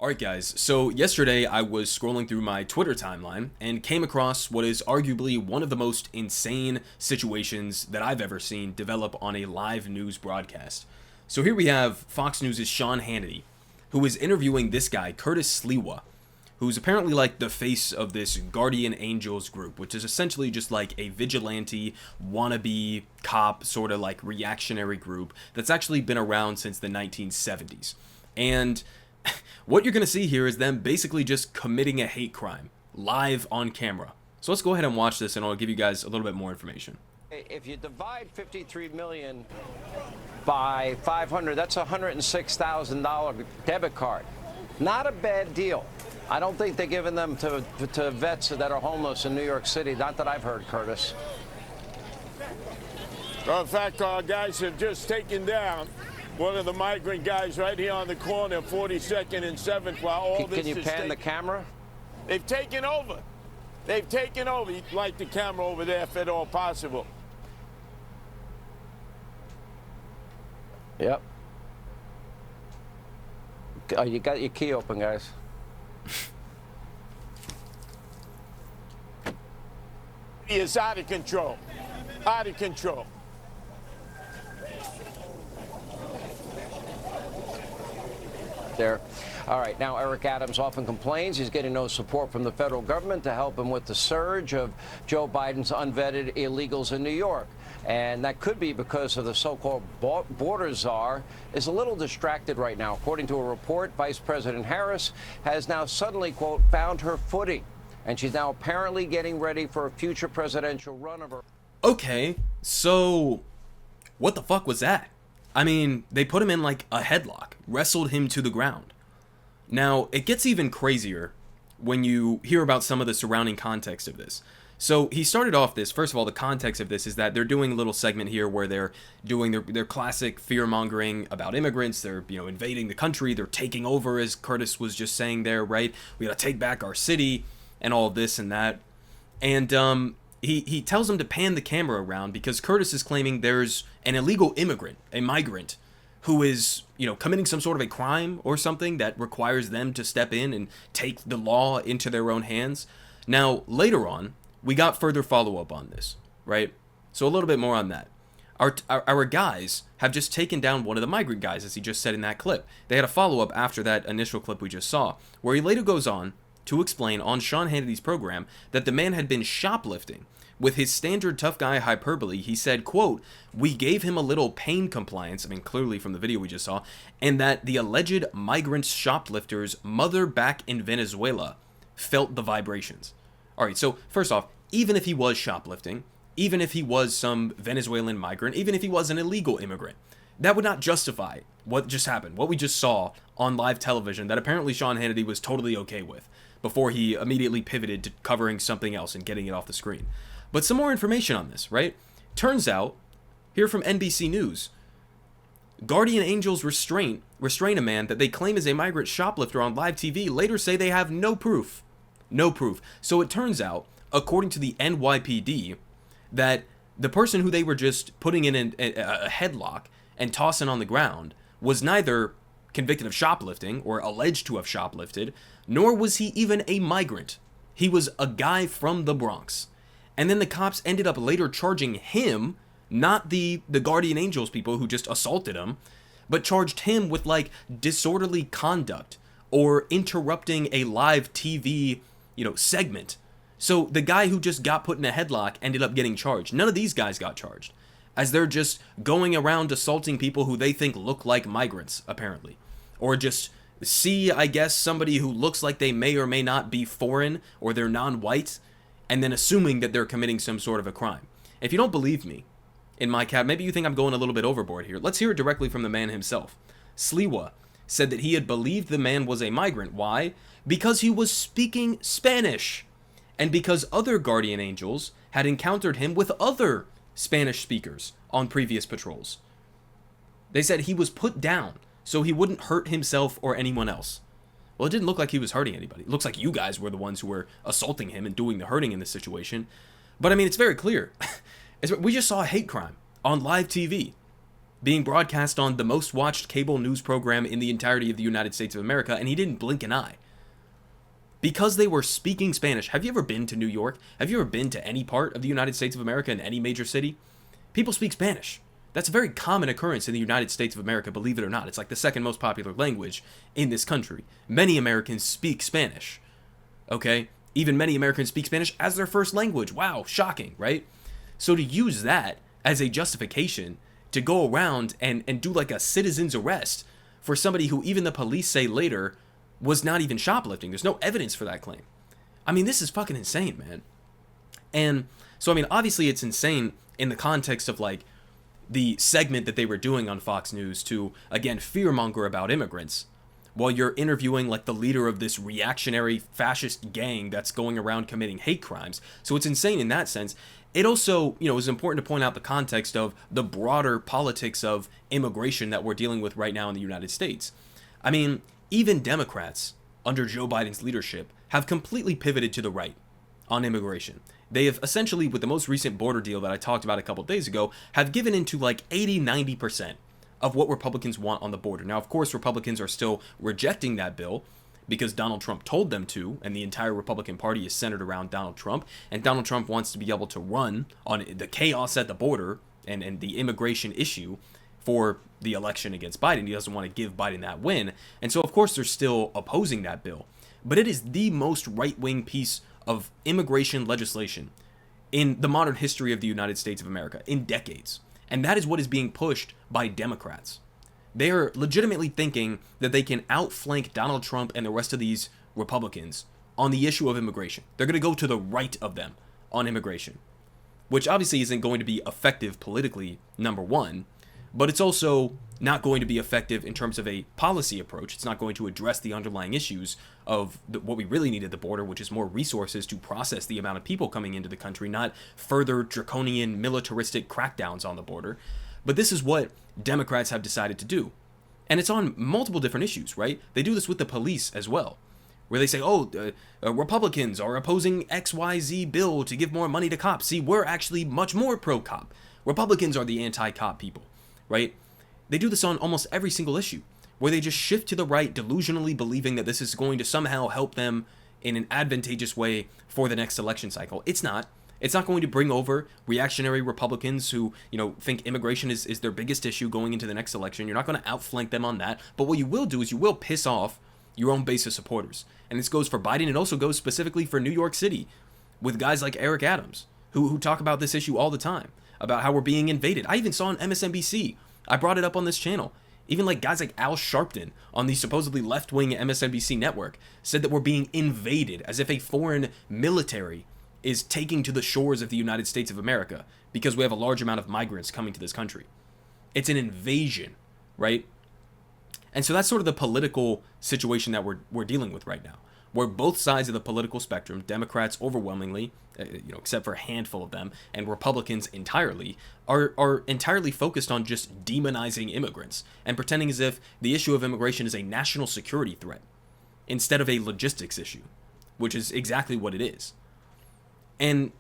Alright guys, so yesterday I was scrolling through my Twitter timeline and came across what is arguably one of the most insane situations that I've ever seen develop on a live news broadcast. So here we have Fox News' Sean Hannity, who is interviewing this guy, Curtis Sliwa, who's apparently like the face of this Guardian Angels group, which is essentially just like a vigilante, wannabe cop, sort of like reactionary group that's actually been around since the 1970s. And what you're going to see here is them basically just committing a hate crime live on camera. So let's go ahead and watch this and I'll give you guys a little bit more information. If you divide 53 million by 500, that's a $106,000 debit card. Not a bad deal. I don't think they're giving them to vets that are homeless in New York City. Not that I've heard, Curtis. Well, in fact, our guys have just taken down one of the migrant guys right here on the corner, 42nd and 7th, while all this is... Can you pan the camera? They've taken over. They've taken over. You'd like the camera over there if at all possible. Yep. Oh, you got your key open, guys. He is out of control. Out of control. There. All right, now Eric Adams often complains he's getting no support from the federal government to help him with the surge of Joe Biden's unvetted illegals in New York. And that could be because of the so-called border czar is a little distracted right now. According to a report, Vice President Harris has now suddenly, quote, found her footing. And she's now apparently getting ready for a future presidential run of her. Okay, so what the fuck was that? I mean, they put him in like a headlock, wrestled him to the ground. Now, it gets even crazier when you hear about some of the surrounding context of this. So he started off this, first of all, the context of this is that they're doing a little segment here where they're doing their classic fear-mongering about immigrants. They're, invading the country. They're taking over, as Curtis was just saying there, right? We gotta take back our city and all this and that. And he tells them to pan the camera around because Curtis is claiming there's an illegal immigrant, a migrant, who is, committing some sort of a crime or something that requires them to step in and take the law into their own hands. Now, later on, we got further follow-up on this, right? So a little bit more on that. Our guys have just taken down one of the migrant guys, as he just said in that clip. They had a follow-up after that initial clip we just saw, where he later goes on to explain on Sean Hannity's program that the man had been shoplifting. With his standard tough guy hyperbole, he said, quote, "We gave him a little pain compliance," I mean, clearly from the video we just saw, and that the alleged migrant shoplifter's mother back in Venezuela felt the vibrations. All right, so first off, even if he was shoplifting, even if he was some Venezuelan migrant, even if he was an illegal immigrant, that would not justify what just happened, what we just saw on live television that apparently Sean Hannity was totally okay with before he immediately pivoted to covering something else and getting it off the screen. But some more information on this, right? Turns out, here from NBC News, Guardian Angels restrain a man that they claim is a migrant shoplifter on live TV, later say they have no proof. No proof. So it turns out, according to the NYPD, that the person who they were just putting in a headlock and tossing on the ground was neither convicted of shoplifting or alleged to have shoplifted, nor was he even a migrant. He was a guy from the Bronx. And then the cops ended up later charging him, not the Guardian Angels people who just assaulted him, but charged him with like disorderly conduct or interrupting a live TV, segment. So the guy who just got put in a headlock ended up getting charged. None of these guys got charged, as they're just going around assaulting people who they think look like migrants, apparently. Or just see, I guess, somebody who looks like they may or may not be foreign or they're non-white, and then assuming that they're committing some sort of a crime. If you don't believe me, in my cap, maybe you think I'm going a little bit overboard here. Let's hear it directly from the man himself. Sliwa said that he had believed the man was a migrant. Why? Because he was speaking Spanish, and because other Guardian Angels had encountered him with other Spanish speakers on previous patrols. They said he was put down so he wouldn't hurt himself or anyone else. Well, it didn't look like he was hurting anybody. It looks like you guys were the ones who were assaulting him and doing the hurting in this situation. But I mean, it's very clear. We just saw a hate crime on live TV. being broadcast on the most watched cable news program in the entirety of the United States of America, and he didn't blink an eye. Because they were speaking Spanish. Have you ever been to New York? Have you ever been to any part of the United States of America in any major city? People speak Spanish. That's a very common occurrence in the United States of America, believe it or not. It's like the second most popular language in this country. Many Americans speak Spanish. Okay? Even many Americans speak Spanish as their first language. Wow, shocking, right? So to use that as a justification to go around and do like a citizen's arrest for somebody who even the police say later was not even shoplifting. There's no evidence for that claim. I mean, this is fucking insane, man. And so, I mean, obviously it's insane in the context of like the segment that they were doing on Fox News to, again, fearmonger about immigrants while you're interviewing like the leader of this reactionary fascist gang that's going around committing hate crimes. So it's insane in that sense. It also, is important to point out the context of the broader politics of immigration that we're dealing with right now in the United States. I mean, even Democrats under Joe Biden's leadership have completely pivoted to the right on immigration. They have essentially, with the most recent border deal that I talked about a couple days ago, have given into like 80-90% of what Republicans want on the border. Now, of course, Republicans are still rejecting that bill because Donald Trump told them to, and the entire Republican Party is centered around Donald Trump, and Donald Trump wants to be able to run on the chaos at the border and the immigration issue for the election against Biden. He doesn't want to give Biden that win, and so of course they're still opposing that bill. But it is the most right-wing piece of immigration legislation in the modern history of the United States of America, in decades. And that is what is being pushed by Democrats. They are legitimately thinking that they can outflank Donald Trump and the rest of these Republicans on the issue of immigration. They're going to go to the right of them on immigration, which obviously isn't going to be effective politically, number one, but it's also not going to be effective in terms of a policy approach. It's not going to address the underlying issues of what we really need at the border, which is more resources to process the amount of people coming into the country, not further draconian militaristic crackdowns on the border. But this is what Democrats have decided to do. And it's on multiple different issues, right? They do this with the police as well, where they say, Republicans are opposing XYZ bill to give more money to cops. See, we're actually much more pro-cop. Republicans are the anti-cop people, right? They do this on almost every single issue, where they just shift to the right, delusionally believing that this is going to somehow help them in an advantageous way for the next election cycle. It's not. It's not going to bring over reactionary Republicans who, think immigration is their biggest issue going into the next election. You're not going to outflank them on that. But what you will do is you will piss off your own base of supporters. And this goes for Biden. It also goes specifically for New York City with guys like Eric Adams, who talk about this issue all the time, about how we're being invaded. I even saw on MSNBC. I brought it up on this channel. Even like guys like Al Sharpton on the supposedly left-wing MSNBC network said that we're being invaded, as if a foreign military is taking to the shores of the United States of America because we have a large amount of migrants coming to this country. It's an invasion, right? And so that's sort of the political situation that we're dealing with right now, where both sides of the political spectrum, Democrats overwhelmingly, except for a handful of them, and Republicans entirely, are entirely focused on just demonizing immigrants and pretending as if the issue of immigration is a national security threat instead of a logistics issue, which is exactly what it is. And,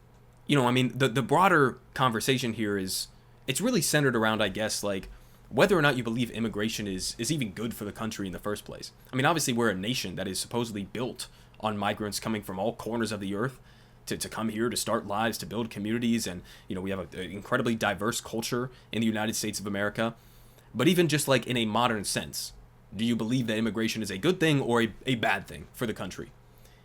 the broader conversation here is, it's really centered around, I guess, like, whether or not you believe immigration is even good for the country in the first place. I mean, obviously, we're a nation that is supposedly built on migrants coming from all corners of the earth to come here, to start lives, to build communities, and, we have an incredibly diverse culture in the United States of America. But even just, like, in a modern sense, do you believe that immigration is a good thing or a bad thing for the country?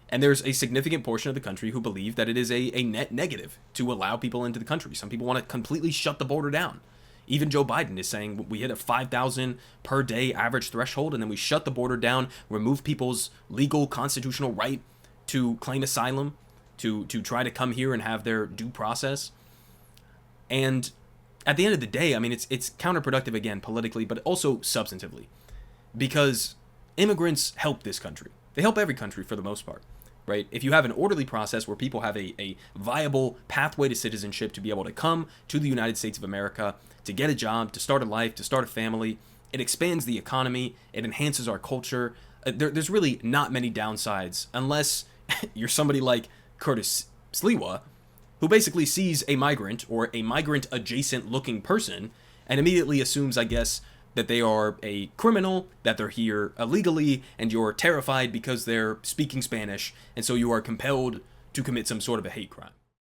And there's a significant portion of the country who believe that it is a net negative to allow people into the country. Some people want to completely shut the border down. Even Joe Biden is saying we hit a 5,000 per day average threshold, and then we shut the border down, remove people's legal constitutional right to claim asylum, to try to come here and have their due process. And at the end of the day, I mean, it's counterproductive again politically, but also substantively, because immigrants help this country. They help every country for the most part. Right? If you have an orderly process where people have a viable pathway to citizenship to be able to come to the United States of America, to get a job, to start a life, to start a family, it expands the economy, it enhances our culture. There's really not many downsides unless you're somebody like Curtis Sliwa, who basically sees a migrant or a migrant adjacent looking person and immediately assumes, I guess, that they are a criminal, that they're here illegally, and you're terrified because they're speaking Spanish, and so you are compelled to commit some sort of a hate crime.